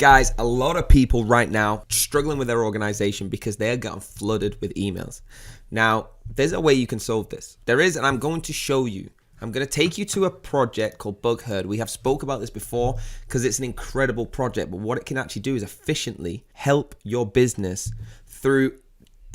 Guys, a lot of people right now struggling with their organization because they are getting flooded with emails. Now, there's a way you can solve this. There is, and I'm going to show you. I'm going to take you to a project called BugHerd. We have spoke about this before because it's an incredible project, but what it can actually do is efficiently help your business through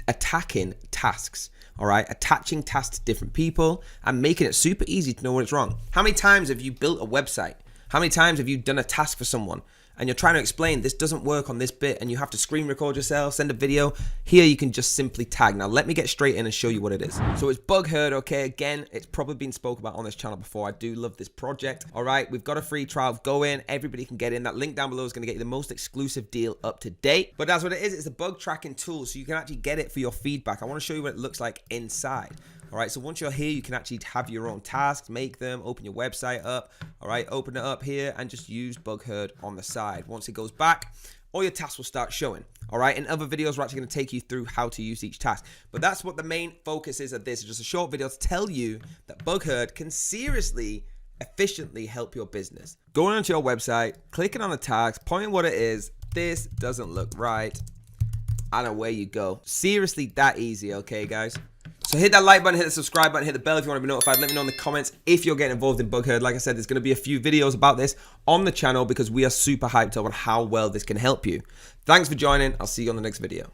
attacking tasks. All right, attaching tasks to different people and making it super easy to know when it's wrong. How many times have you built a website? How many times have you done a task for someone and you're trying to explain this doesn't work on this bit and you have to screen record yourself, send a video? Here you can just simply tag. Now let me get straight in and show you what it is. So it's BugHerd, okay? Again, it's probably been spoke about on this channel before. I do love this project. All right, we've got a free trial. Go in, everybody can get in. That link down below is gonna get you the most exclusive deal up to date. But that's what it is. It's a bug tracking tool, so you can actually get it for your feedback. I wanna show you what it looks like inside. All right, so once you're here, you can actually have your own tasks, make them, open your website up. All right, open it up here and just use BugHerd on the side. Once it goes back, all your tasks will start showing. All right, in other videos, we're actually going to take you through how to use each task. But that's what the main focus is of this. It's just a short video to tell you that BugHerd can seriously, efficiently help your business. Going onto your website, clicking on the tags, pointing what it is. This doesn't look right. And away you go. Seriously, that easy, okay, guys? So hit that like button, hit the subscribe button, hit the bell if you want to be notified. Let me know in the comments if you're getting involved in BugHerd. Like I said, there's going to be a few videos about this on the channel because we are super hyped up on how well this can help you. Thanks for joining. I'll see you on the next video.